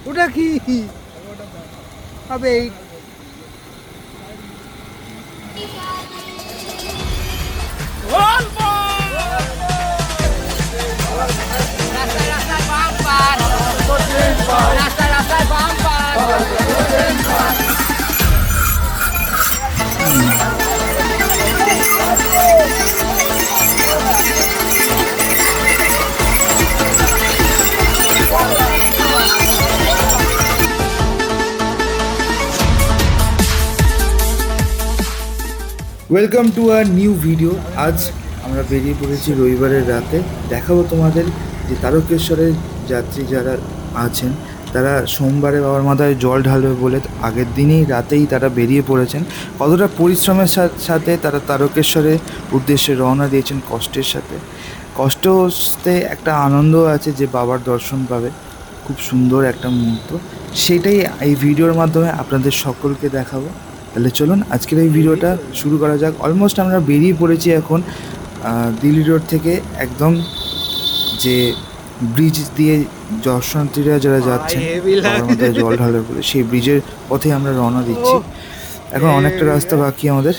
ওটা কি হবে? Welcome to our new video. আজ আমরা বেরিয়ে পড়েছি রবিবারের রাতে। দেখাবো তোমাদের যে তারকেশ্বরের যাত্রী যারা আছেন তারা সোমবারে বাবার মাথায় জল ঢালবে বলে আগের দিনেই রাতেই তারা বেরিয়ে পড়েছেন। কতটা পরিশ্রমের সাথে তারা তারকেশ্বরের উদ্দেশ্যে রওনা দিয়েছেন, কষ্টের সাথে। কষ্টতে একটা আনন্দ আছে যে বাবার দর্শন পাবে, খুব সুন্দর একটা মুহূর্ত। সেটাই এই ভিডিওর মাধ্যমে আপনাদের সকলকে দেখাবো। তাহলে চলুন আজকের এই ভিডিওটা শুরু করা যাক। অলমোস্ট আমরা বেরিয়ে পড়েছি এখন দিল্লি রোড থেকে। একদম যে ব্রিজ দিয়ে দর্শনার্থীরা যারা যাচ্ছেন বাবার মাথায় জল ঢালবে বলে, সেই ব্রিজের পথে আমরা রওনা দিচ্ছি। এখন অনেকটা রাস্তা বাকি আমাদের।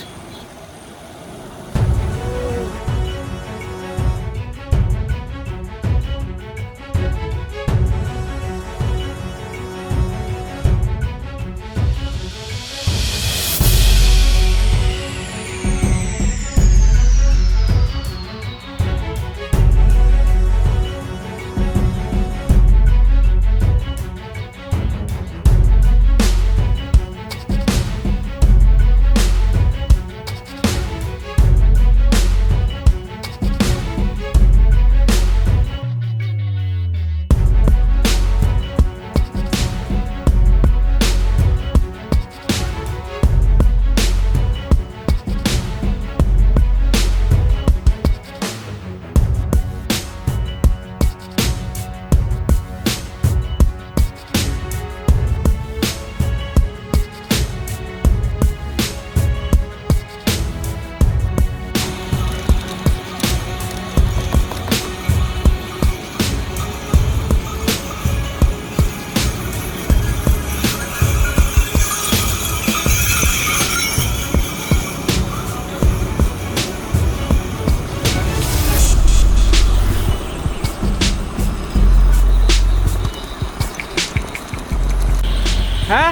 হ্যাঁ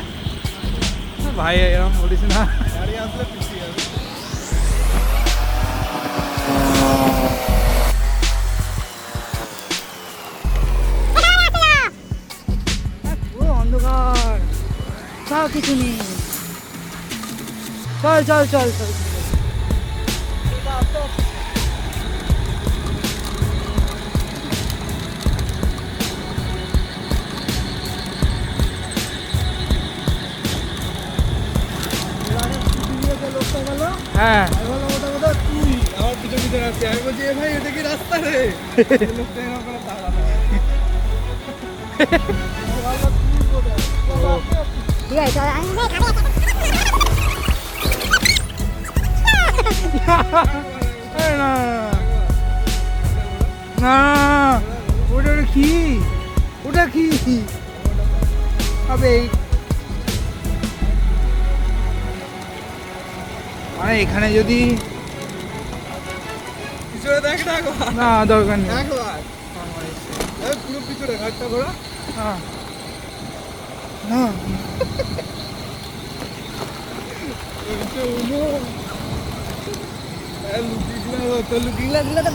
ভাই, এরকম বলিস না। গাড়ি আসলে পিছিয়ে যাবে। পুরো অন্ধকার, তাও কিছু নেই। চল চল চল চল। হ্যাঁ, আমার পিছনে পিছনে আসছে। আমি বলছি ভাই এটা কি রাস্তা রে? লোকটা এরকম করে তাকালো। ঠিক আছে, চল আমি না না, ওটা কি? ওটা কি হবে? মানে এখানে যদি পিছনে দেখ না, দরকার নেই। পুরো পিছনে ঘাটটা ঘোরা। হ্যাঁ না, লুকিং গ্লাস দিলে তো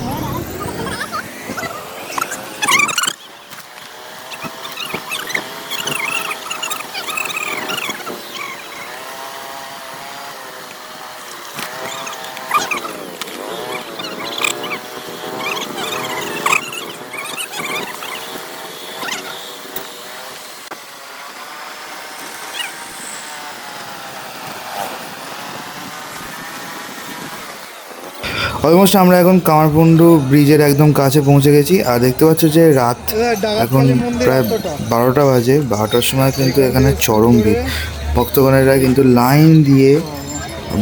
অলমোস্ট আমরা এখন কামারকুণ্ডু ব্রিজের একদম কাছে পৌঁছে গেছি। আর দেখতে পাচ্ছ যে রাত এখন প্রায় 12টা বাজে। 12টার সময় কিন্তু এখানে চরম ভিড়। ভক্তগণেরা কিন্তু লাইন দিয়ে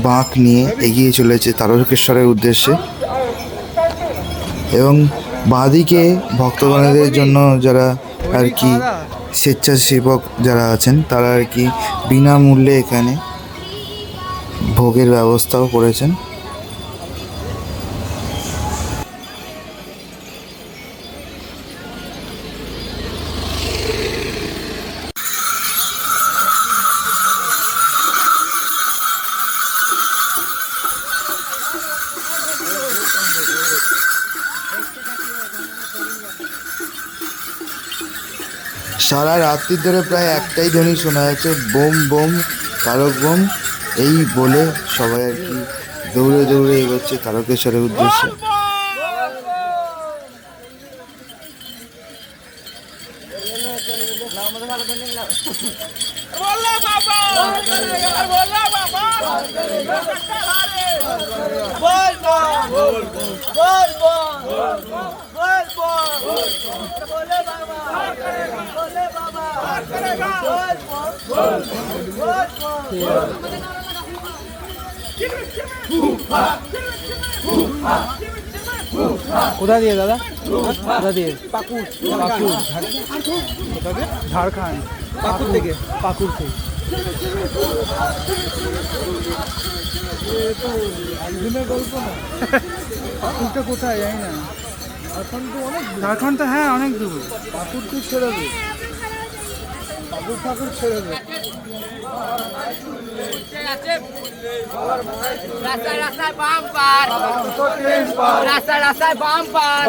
বাঁক নিয়ে এগিয়ে চলেছে তারকেশ্বরের উদ্দেশ্যে। এবং বাঁদিকে ভক্তগণের জন্য যারা আর কি স্বেচ্ছাসেবক যারা আছেন তারা আর কি বিনামূল্যে এখানে ভোগের ব্যবস্থাও করেছেন। সারা রাত্রি ধরে প্রায় একটাই ধ্বনি শোনা যাচ্ছে, বোম বোম তারক বোম। এই বলে সবাই আর কি দৌড়ে দৌড়ে এগোচ্ছে তারকেশ্বরের উদ্দেশ্যে। কোথা দিয়ে দাদা? কোথা দিয়ে? পাকুড়। পাকুড় কোথা দিয়ে? ঝাড়খণ্ড। পাকুড় থেকে? পাকুড় থেকে। একদিনের গল্প না। পাকুড়টা কোথায় জানি না। এখন তো অনেক, ঝাড়খণ্ড তো হ্যাঁ অনেক দূর। পাকুড় তুই ছেড়ে দে, পাকুড় ঠাকুর ছেড়ে দে। রাস্তায় রাস্তায় বাম্পার, রাস্তায় রাস্তায় বাম্পার।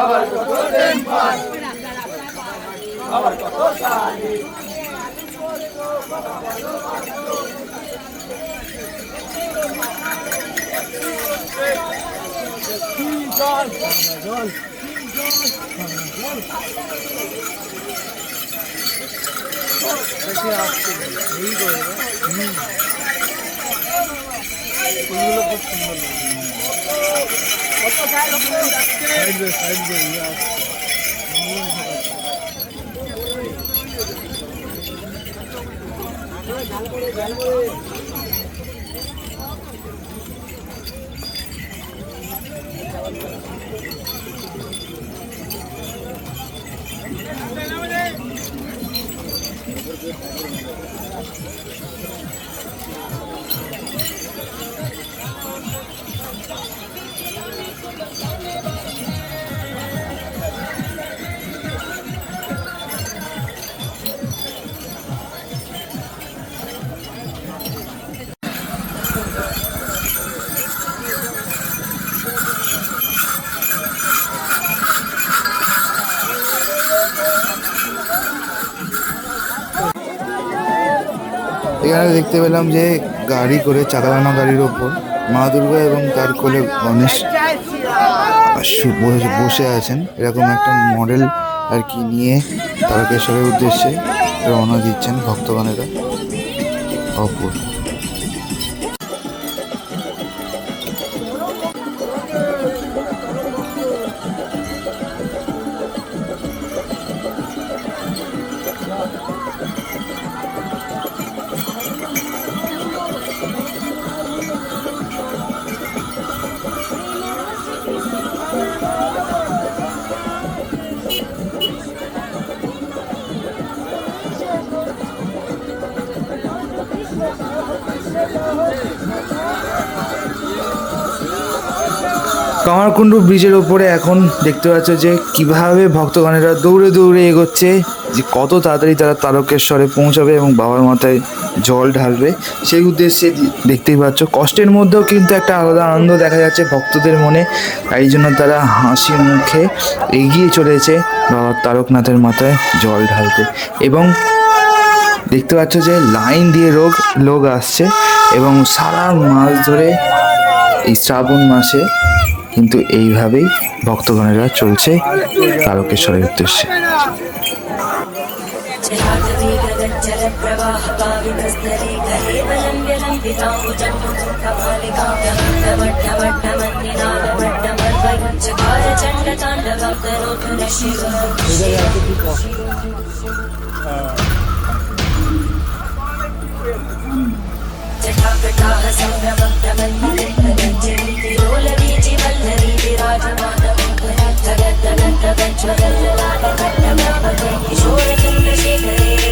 এখানে দেখতে পেলাম যে গাড়ি করে চাকালানো গাড়ির ওপর মা দুর্গা এবং তার কোলে গণেশ বসে আছেন। এরকম একটা মডেল আর কি নিয়ে তারকেশ্বরের উদ্দেশ্যে রওনা দিচ্ছেন ভক্তগণেরা। অপূর্ব। কামারকুণ্ডু ব্রিজের ওপরে এখন দেখতে পাচ্ছ যে কিভাবে ভক্তগণেরা দৌড়ে দৌড়ে এগোচ্ছে, যে কত তাড়াতাড়ি তারা তারকেশ্বরে পৌঁছাবে এবং বাবার মাথায় জল ঢালবে সেই উদ্দেশ্যে। দেখতেই পাচ্ছ কষ্টের মধ্যেও কিন্তু একটা আলাদা আনন্দ দেখা যাচ্ছে ভক্তদের মনে। এই জন্য তারা হাসি মুখে এগিয়ে চলেছে বাবার তারকনাথের মাথায় জল ঢালতে। এবং দেখতে পাচ্ছ যে লাইন দিয়ে লোক আসছে এবং সারা মাস ধরে এই শ্রাবণ মাসে কিন্তু এইভাবেই ভক্তগণেরা চলছে তারকেশ্বরের উদ্দেশ্যে। किशोर चंद्रशेखरे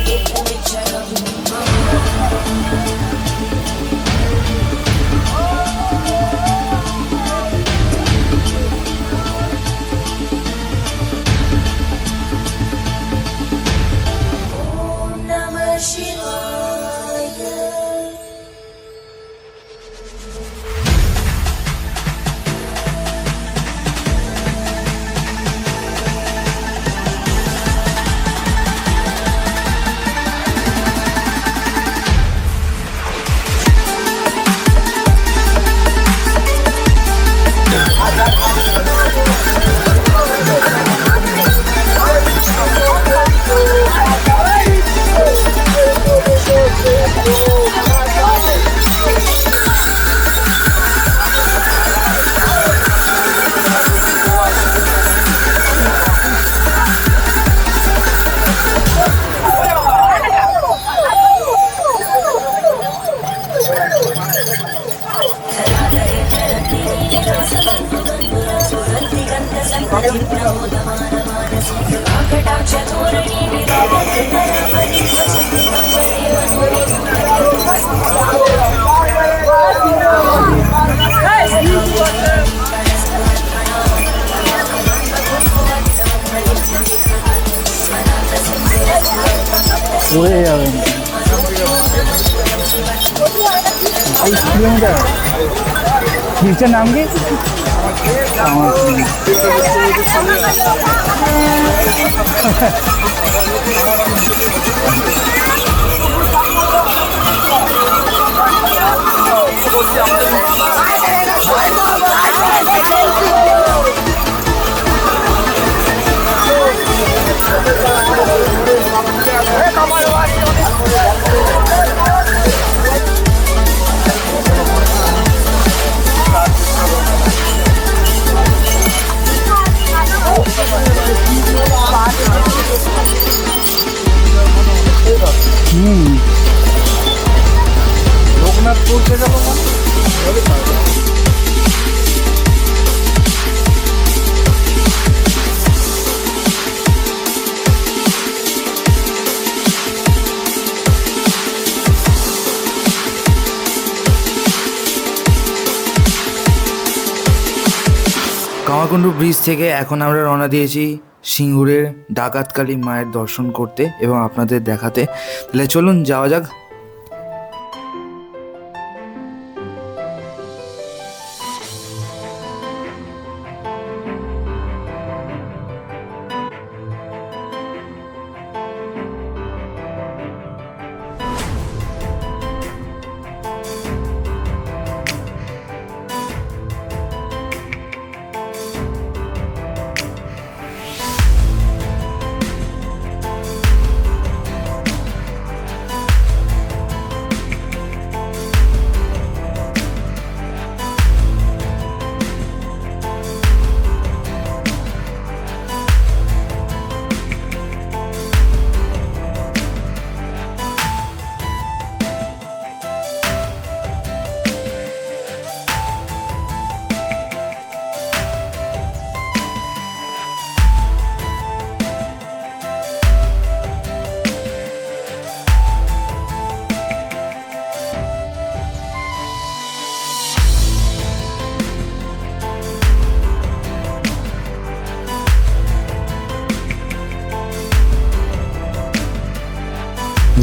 উড়ে যাবেন 22 কিলোমিটার। নিচের নাম কি? লোকনাথ পৌঁছে যাবো না? কামারকুণ্ডু ব্রিজ থেকে এখন আমরা রওনা দিয়েছি সিঙ্গুরের ডাকাতকালী মায়ের দর্শন করতে এবং আপনাদের দেখাতে। তাহলে চলুন যাওয়া যাক।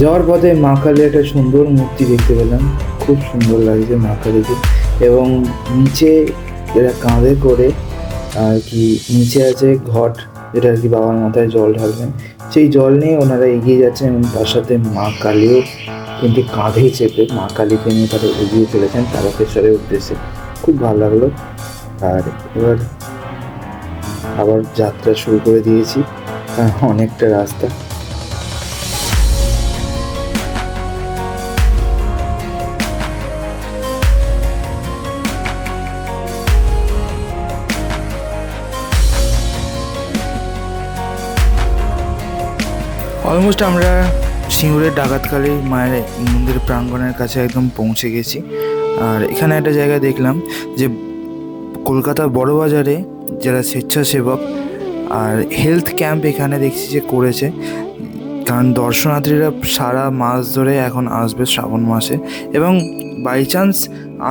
যাওয়ার পথে মা কালীর একটা সুন্দর মূর্তি দেখতে পেলাম, খুব সুন্দর লাগছে মা কালীকে। এবং নিচে এরা কাঁধে করে আর কি নিচে আছে ঘট, যেটা আর কি বাবার মাথায় জল ঢালবেন। সেই জল নিয়ে ওনারা এগিয়ে যাচ্ছেন এবং তার সাথে মা কালীও কিন্তু কাঁধেই চেপে মা কালীকে নিয়ে তারা এগিয়ে চলেছেন তারকেশ্বরের উদ্দেশ্যে। খুব ভালো লাগলো। আর এবার আবার যাত্রা শুরু করে দিয়েছি, অনেকটা রাস্তা। অলমোস্ট আমরা সিঙ্গুরের ডাকাতকালী মায়ের মন্দির প্রাঙ্গণের কাছে একদম পৌঁছে গেছি। আর এখানে একটা জায়গায় দেখলাম যে কলকাতা বড়বাজারে যারা স্বেচ্ছাসেবক আর হেলথ ক্যাম্প এখানে দেখছি যে করেছে, কারণ দর্শনার্থীরা সারা মাস ধরে এখন আসবে শ্রাবণ মাসে, এবং বাই চান্স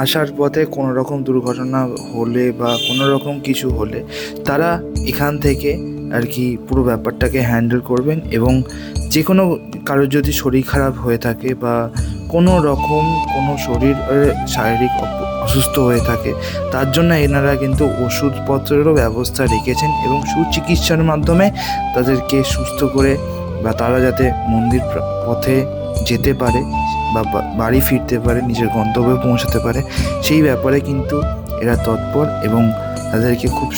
আসার পথে কোনো রকম দুর্ঘটনা হলে বা কোনো রকম কিছু হলে তারা এখান থেকে আর কি পুরো ব্যাপারটাকে হ্যান্ডেল করবেন। এবং যে কোনো কারোর যদি শরীর খারাপ হয়ে থাকে বা কোনো রকম কোনো শরীর শারীরিক অসুস্থ হয়ে থাকে, তার জন্য এনারা কিন্তু ওষুধপত্রেরও ব্যবস্থা রেখেছেন এবং সুচিকিৎসার মাধ্যমে তাদেরকে সুস্থ করে বা তারা যাতে মন্দির পথে যেতে পারে বা বাড়ি ফিরতে পারে, নিজের গন্তব্যে পৌঁছাতে পারে, সেই ব্যাপারে কিন্তু এরা তৎপর এবং তাদেরকে খুব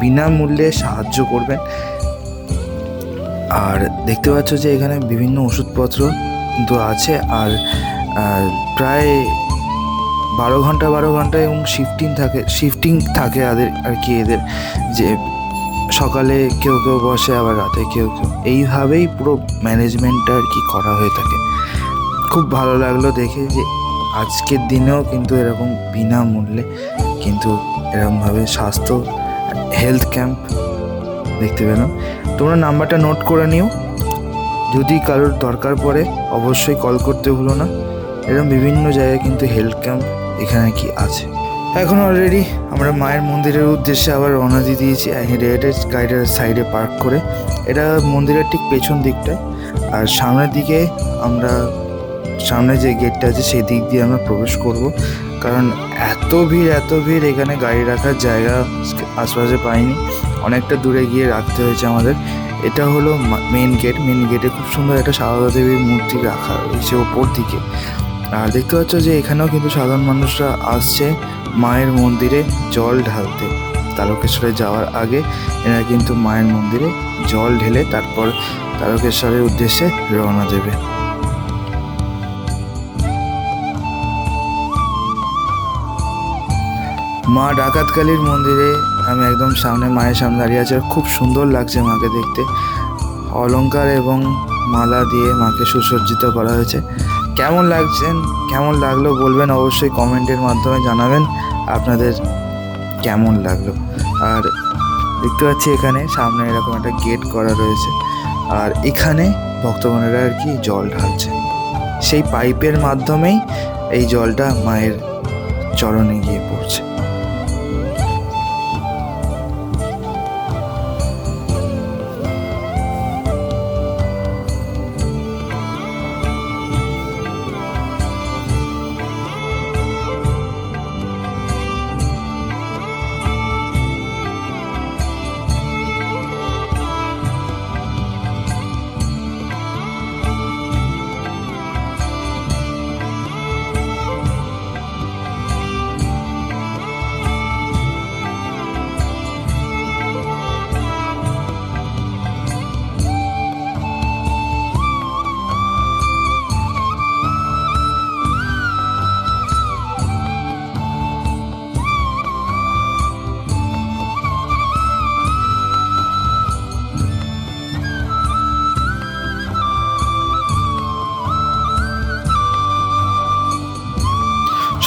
বিনামূল্যে সাহায্য করবেন। আর দেখতে পাচ্ছ যে এখানে বিভিন্ন ওষুধপত্র কিন্তু আছে। আর প্রায় 12 ঘন্টা এবং শিফটিং থাকে আর কি এদের, যে সকালে কেউ বসে আবার রাতে কেউ এইভাবেই পুরো ম্যানেজমেন্টটা আর কি করা হয়ে থাকে। খুব ভালো লাগলো দেখে যে আজকের দিনেও কিন্তু এরকম বিনামূল্যে কিন্তু এরকমভাবে স্বাস্থ্য হেলথ ক্যাম্প দেখতে পেলাম। তোমরা নাম্বারটা নোট করে নিও, যদি কারোর দরকার পড়ে অবশ্যই কল করতে ভুলো না। এরকম বিভিন্ন জায়গায় কিন্তু হেলথ ক্যাম্প এখানে কি আছে। এখন অলরেডি আমরা মায়ের মন্দিরের উদ্দেশ্যে আবার রওনা দিয়ে দিয়েছি গাড়িটার সাইডে পার্ক করে। এটা মন্দিরের ঠিক পেছন দিকটায়, আর সামনের দিকে আমরা সামনে যে গেটটা আছে সেই দিক দিয়ে আমরা প্রবেশ করব, কারণ এত ভিড় এখানে গাড়ি রাখার জায়গা আশপাশে পাইনি, অনেকটা দূরে গিয়ে রাখতে হয়েছে আমাদের। এটা হলো মেন গেটে খুব সুন্দর একটা সারদা দেবীর মূর্তি রাখা রয়েছে ওপর দিকে। আর দেখতে পাচ্ছ যে এখানেও কিন্তু সাধারণ মানুষরা আসছে মায়ের মন্দিরে জল ঢালতে। তারকেশ্বরে যাওয়ার আগে এরা কিন্তু মায়ের মন্দিরে জল ঢেলে তারপর তারকেশ্বরের উদ্দেশ্যে রওনা দেবে। মা ডাকাতকালীর মন্দিরে আমি একদম সামনে মায়ের সামনে দাঁড়িয়ে আছি। খুব সুন্দর লাগছে মাকে দেখতে, অলংকার এবং মালা দিয়ে মাকে সুসজ্জিত করা হয়েছে। কেমন লাগলো বলবেন, অবশ্যই কমেন্টের মাধ্যমে জানাবেন আপনাদের কেমন লাগলো। আর দেখতে পাচ্ছি এখানে সামনে এরকম একটা গেট করা রয়েছে, আর এখানে ভক্তগণেরা আর কি জল ঢালছে, সেই পাইপের মাধ্যমেই এই জলটা মায়ের চরণে গিয়ে পড়ছে।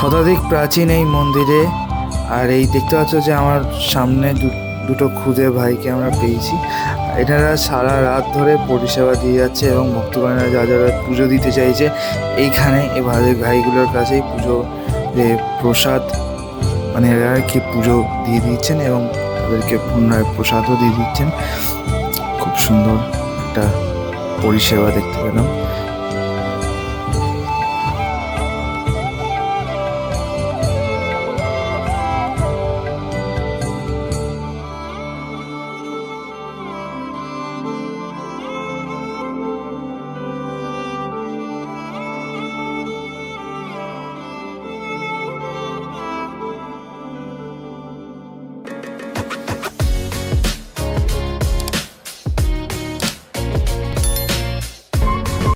শতাধিক প্রাচীন এই মন্দিরে। আর এই দেখতে পাচ্ছ যে আমার সামনে দুটো খুদে ভাইকে আমরা পেয়েছি। এনারা সারা রাত ধরে পরিষেবা দিয়ে যাচ্ছে এবং ভক্তগণেরা যারা পুজো দিতে চাইছে এইখানে এই ভাইগুলোর কাছেই পুজো প্রসাদ মানে এরা আর কি পুজো দিয়ে দিচ্ছেন এবং তাদেরকে পুনরায় প্রসাদও দিয়ে দিচ্ছেন। খুব সুন্দর একটা পরিষেবা দেখতে পেলাম।